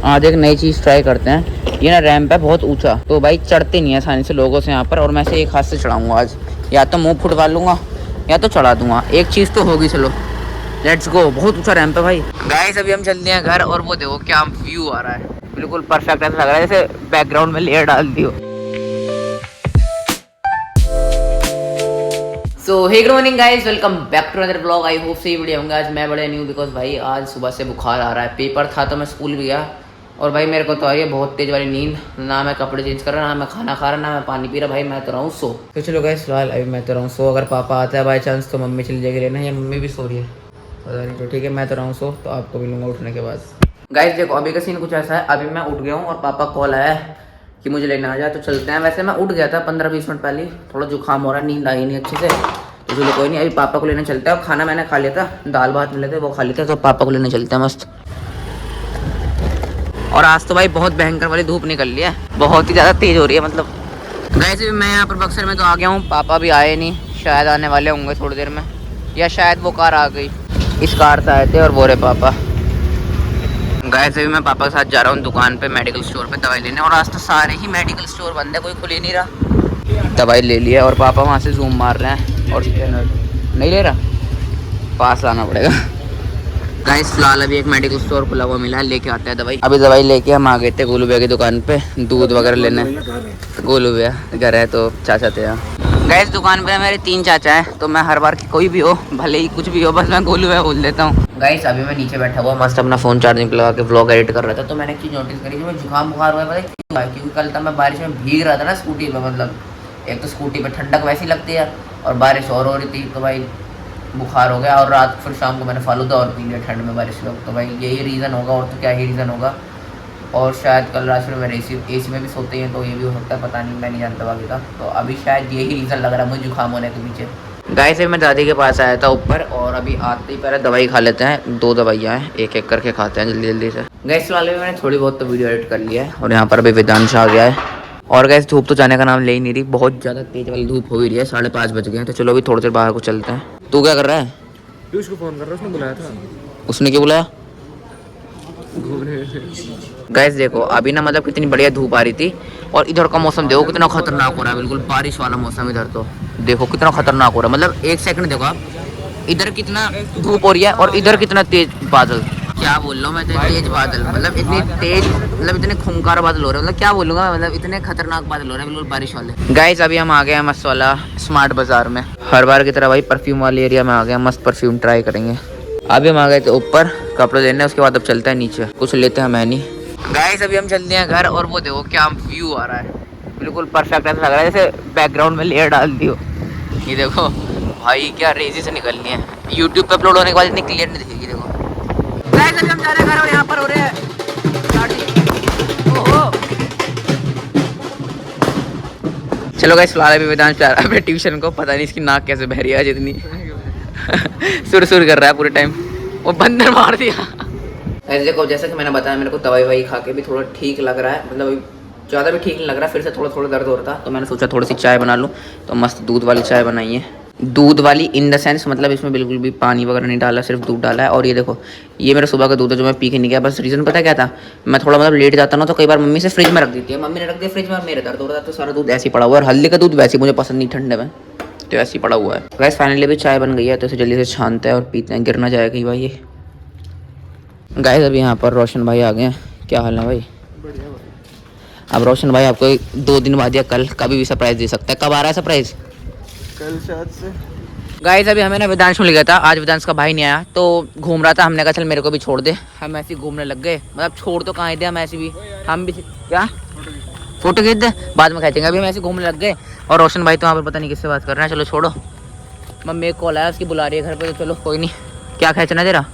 आज एक नई चीज़ ट्राई करते हैं। ये ना रैंप है बहुत ऊंचा, तो भाई चढ़ते नहीं है आसानी से लोगों से यहाँ पर, और मैं से एक हाथ से चढ़ाऊंगा आज। या तो मुंह फुटवा लूंगा या तो चढ़ा दूंगा, एक चीज़ तो होगी। चलो लेट्स गो। बहुत ऊंचा रैंप है भाई। गाइस अभी हम चलते हैं घर, और वो देखो क्या व्यू आ रहा है, बिल्कुल परफेक्ट ऐसा लग रहा है जैसे बैकग्राउंड में लेयर डाल दी हो। So hey good morning guys, welcome back to another blog. I hope सही बढ़िया होंगे। आज मैं बड़े न्यू बिकॉज भाई आज सुबह से बुखार आ रहा है। पेपर था तो मैं स्कूल भी गया, और भाई मेरे को तो आ रही है बहुत तेज वाली नींद। ना मैं कपड़े चेंज कर रहा, ना मैं खाना खा रहा, ना मैं पानी पी रहा। भाई मैं तो रहा हूँ सो। तो चलो गाइस फिलहाल अभी मैं तो रहा हूँ सो। अगर पापा आता है बाई चांस तो मम्मी चली जाएगी लेना, या मम्मी भी सो रही है पता नहीं। तो ठीक है मैं तो रहा हूँ सो, तो आपको मिलूंगा उठने के बाद। गाइस देखो अभी का सीन कुछ ऐसा है, अभी मैं उठ गया हूँ और पापा कॉल आया है कि मुझे लेने आ जाए, तो चलते हैं। वैसे मैं उठ गया था 15-20 मिनट पहले, थोड़ा जुकाम हो रहा है, नींद आई नहीं अच्छे से, तो चलो कोई नहीं अभी पापा को लेने चलते हैं। और खाना मैंने खा लिया था, दाल भात मिले थे वो खा लिया था, तो पापा को लेने चलते हैं मस्त। और आज तो भाई बहुत भयंकर वाली धूप निकल रही है, बहुत ही ज़्यादा तेज़ हो रही है मतलब। वैसे भी मैं यहाँ पर बक्सर में तो आ गया हूँ, पापा भी आए नहीं, शायद आने वाले होंगे थोड़ी देर में, या शायद वो कार आ गई। इस कार से आए थे और बोरे पापा। गाइस अभी मैं पापा के साथ जा रहा हूँ दुकान पे, मेडिकल स्टोर पे दवाई लेने, और आज तो सारे ही मेडिकल स्टोर बंद है, कोई खुल ही नहीं रहा। दवाई ले लिया और पापा वहाँ से जूम मार रहे हैं, और नहीं ले रहा, पास लाना पड़ेगा। गाइस फिलहाल अभी एक मेडिकल स्टोर खुला हुआ मिला है, लेके आते हैं दवाई। अभी दवाई लेके हम आ गए थे गोलू भैया की दुकान पे दूध वगैरह लेने। गोलू भैया घर है तो चाचा थे यहाँ। गाइस दुकान पे मेरे 3 चाचा हैं, तो मैं हर बार कोई भी हो भले ही कुछ भी हो, बस मैं गोलू भैया बोल देता हूँ। गाइस अभी मैं नीचे बैठा हुआ मस्त अपना फ़ोन चार्जिंग पे लगा के व्लॉग एडिट कर रहा था, तो मैंने एक चीज़ नोटिस करी, जो मैं जुकाम बुखार हुआ है पता है क्योंकि कल तक मैं बारिश में भीग रहा था ना स्कूटी पर। मतलब एक तो स्कूटी पर ठंडक वैसी लगती है और बारिश और हो रही थी, तो भाई बुखार हो गया। और रात फिर शाम को मैंने फालूदा और पी लिया ठंड में बारिश में, तो भाई यही रीज़न होगा, और तो क्या ही रीज़न होगा। और शायद कल रात में मेरे एसी में भी सोते हैं, तो ये भी हो सकता है, पता नहीं, मैं नहीं जानता बाकी का। तो अभी शायद यही रीज़न लग रहा है मुझे जुकाम होने के पीछे। गाय से मैं दादी के पास आया था ऊपर, और अभी आते ही पहले दवाई खा लेते हैं। 2 दवाइयाँ हैं, एक एक करके खाते हैं जल्दी जल्दी से। गैस वाले में मैंने थोड़ी बहुत तो वीडियो एडिट कर लिया है, और यहाँ पर अभी वेदांश आ गया है। और गैस धूप तो जाने का नाम ले ही नहीं रही, बहुत ज़्यादा तेज़ वाली धूप हो ही रही है। 5:30 बज गए हैं, तो चलो अभी थोड़ी देर बाहर को चलते हैं। तू क्या कर रहा है? उसको फोन कर रहा, उसने बुलाया था। उसने क्यों बुलाया? घूमने। गैस देखो अभी ना मतलब कितनी बढ़िया धूप आ रही थी, और इधर का मौसम देखो कितना खतरनाक हो रहा है, बिल्कुल बारिश वाला मौसम। इधर तो देखो कितना खतरनाक हो रहा है, मतलब एक सेकंड देखो आप, इधर कितना धूप हो रही है और इधर कितना तेज बादल। क्या बोल रहा हूँ मैं, तेज बादल, मतलब इतनी तेज, मतलब इतने खूंखार बादल हो रहे हैं, मतलब क्या बोलूँगा, मतलब इतने खतरनाक बादल हो रहे हैं बिल्कुल बारिश वाले। गाइस अभी हम आ गए हैं मस्त वाला स्मार्ट बाजार में, हर बार की तरह भाई परफ्यूम वाले एरिया में आ गए हैं, मस्त परफ्यूम ट्राई करेंगे। अभी हम आ गए थे ऊपर कपड़े लेने, उसके बाद अब चलते हैं नीचे, कुछ लेते हैं मैं नहीं। गाइस अभी हम चलते हैं घर, और वो देखो क्या व्यू आ रहा है, बिल्कुल परफेक्ट ऐसा लग रहा है जैसे बैकग्राउंड में लेयर डाल दी हो। ये देखो भाई क्या रेजी से निकलनी है, यूट्यूब पे अपलोड होने के बाद इतनी क्लियर नहीं दिखेगी। देखो गाइस अभी हम जा रहे हैं घर, और यहाँ पर हो रहे हैं ओहो। चलो गाइस फिलहाल अभी वेदांश जा रहा है अपने ट्यूशन को, पता नहीं इसकी नाक कैसे बह रही है आज इतनी। सुर सुर कर रहा है पूरे टाइम, वो बंदर मार दिया। ऐसे देखो जैसा कि मैंने बताया, मेरे को दवाई ववाई खा के भी थोड़ा ठीक लग रहा है, मतलब ज़्यादा भी ठीक नहीं लग रहा है, फिर से थोड़ा थोड़ा दर्द हो रहा था, तो मैंने सोचा थोड़ी सी चाय बना लूँ, तो मस्त दूध वाली चाय बनाई है। दूध वाली इन द सेंस मतलब इसमें बिल्कुल भी पानी वगैरह नहीं डाला, सिर्फ दूध डाला है। और ये देखो ये मेरा सुबह का दूध है जो मैं पी के नहीं गया, बस रीज़न पता क्या था, मैं थोड़ा मतलब लेट जाता ना, तो कई बार मम्मी से फ्रिज में रख देती है, मम्मी ने रख दिया फ्रिज में, मेरे दर्द हो रहा था, तो सारा दूध ऐसे ही पड़ा हुआ है। और हल्दी का दूध वैसे मुझे पसंद नहीं ठंडे में, तो ऐसे ही पड़ा हुआ है। गैस फाइनली भी चाय बन गई है, तो इसे जल्दी से छानते हैं और पीते हैं, गिर ना जाए कहीं भाई ये। गाइस अभी यहाँ पर रोशन भाई आ गए हैं। क्या हाल है भाई? बढ़िया भाई। अब रोशन भाई आपको 2 दिन बाद या कल कभी भी सरप्राइज दे सकता है। कब आ रहा है सरप्राइज? कल शायद से। गाइस अभी हमें ना वेदांश मिल गया था, आज वेदांश का भाई नहीं आया, तो घूम रहा था, हमने कहा चल मेरे को भी छोड़ दे। हम ऐसे ही घूमने लग गए, मतलब छोड़ तो कहाँ ही दे, हम ऐसे भी, हम भी क्या फोटो खींच दे, बाद में खींचेंगे। अभी हम ऐसे घूमने लग गए, और रोशन भाई तो वहाँ पर पता नहीं किससे बात कर रहे हैं। चलो छोड़ो, मम्मी एक कॉल आया, उसकी बुला रही है घर पे, तो चलो कोई नहीं। क्या खींचना तेरा?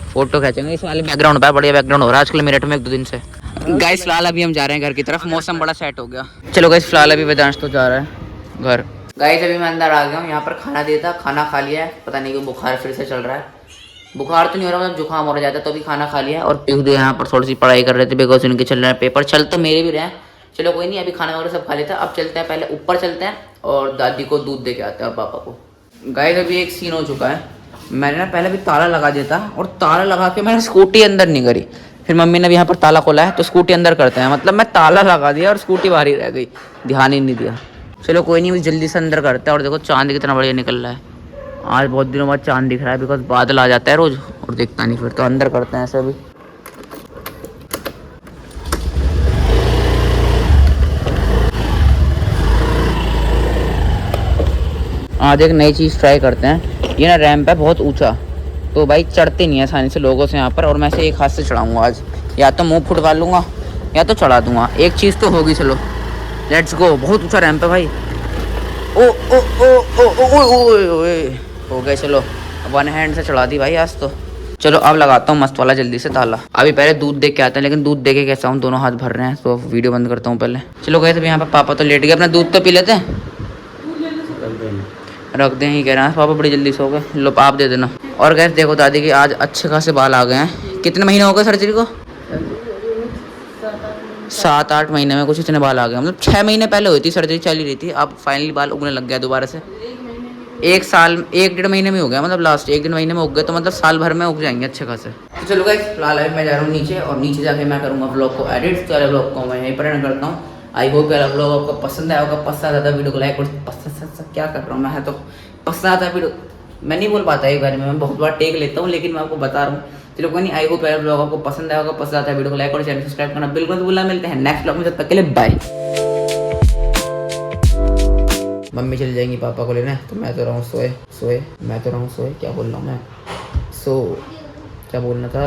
फोटो खींचेंगे इस वाले बैकग्राउंड पे, बढ़िया बैकग्राउंड हो रहा है आजकल मेरठ में 1-2 दिन से। गाइस फिलहाल अभी हम जा रहे हैं घर की तरफ, मौसम बड़ा सेट हो गया। चलो गाइस फिलहाल अभी वेदांश तो जा रहा है घर। गाइस अभी मैं अंदर आ गया हूँ, यहाँ पर खाना दिया था, खाना खा लिया है, पता नहीं क्यों बुखार फिर से चल रहा है। बुखार तो नहीं हो रहा, मतलब जुकाम हो जाता है, तो भी खाना खा लिया। और पीहू यहाँ पर थोड़ी सी पढ़ाई कर रहे थे, बिकॉज उनके चल रहे हैं पेपर, चल तो मेरे भी रहे हैं। चलो कोई नहीं, अभी खाना वगैरह सब खा लेता है, अब चलते हैं, पहले ऊपर चलते हैं और दादी को दूध दे के आते हैं और पापा को। गाइस अभी एक सीन हो चुका है, मैंने ना पहले भी ताला लगा दिया था, और ताला लगा के मैंने स्कूटी अंदर नहीं करी, फिर मम्मी ने भी यहाँ पर ताला खोला है तो स्कूटी अंदर करते हैं, मतलब मैं ताला लगा दिया और स्कूटी बाहर ही रह गई, ध्यान ही नहीं दिया। चलो कोई नहीं, जल्दी से अंदर करते हैं। और देखो चांद कितना बढ़िया निकल रहा है, आज बहुत दिनों बाद चांद दिख रहा है, बिकॉज बादल आ जाता है रोज और दिखता नहीं, फिर तो अंदर करते हैं ऐसे भी। आज एक नई चीज़ ट्राई करते हैं। ये ना रैंप है बहुत ऊंचा, तो भाई चढ़ते नहीं है आसानी से लोगों से यहाँ पर, और मैं से एक हाथ से चढ़ाऊँगा आज, या तो मुंह फुटवा लूँगा या तो चढ़ा दूँगा, एक चीज़ तो होगी। चलो लेट्स गो। बहुत ऊंचा रैंप है भाई। ओ ओ ओ ओ ओ ओ हो गए। चलो वन हैंड से चढ़ा दी भाई आज तो। चलो अब लगाता हूँ मस्त वाला जल्दी से ताला। अभी पहले दूध देख के आते हैं, लेकिन दूध देखे कैसा हूँ, दोनों हाथ भर रहे हैं, तो वीडियो बंद करता हूँ पहले। चलो गए थे यहाँ पर, पापा तो लेट गए, अपना दूध तो पी लेते हैं। रख दें ही कह रहे हैं पापा, बड़ी जल्दी सो गए। लो आप दे देना। और गैस देखो दादी की आज अच्छे खासे बाल आ गए हैं। कितने महीने हो गए सर्जरी को? 7-8 महीने में कुछ इतने बाल आ गए, मतलब 6 महीने पहले हुई थी सर्जरी, चल ही रही थी, अब फाइनली बाल उगने लग गया दोबारा से। 1-1.5 महीने में हो गया, मतलब लास्ट 1 महीने में उग गए, तो मतलब साल भर में उग जाएंगे अच्छे खासे। तो चलो गाइस फिलहाल मैं जा रहा हूँ नीचे, और नीचे जाके मैं करूँगा व्लॉग को एडिट। तो व्लॉग को मैं यहीं पर एंड करता हूँ। आई होप यार व्लॉग आपको पसंद आया होगा। पसंद आता है वीडियो को लाइक और पसंद क्या कर रहा हूँ मैं, तो पसंद आता है वीडियो, मैं नहीं बोल पाता एक बार में, मैं बहुत बार टेक लेता हूँ, लेकिन मैं आपको बता रहा हूँ। चलो कोई नहीं, आई होप यार व्लॉग आपको पसंद आया होगा। पसंद आता है वीडियो को लाइक और चैनल सब्सक्राइब करना बिल्कुल मत भूलना। मिलते हैं नेक्स्ट व्लॉग में, तब तक के लिए बाय। मम्मी चली जाएंगी पापा को लेने, तो मैं तो रहा हूँ सोए, मैं तो रहा हूँ सोए, क्या बोल रहा हूँ मैं, क्या बोलना था।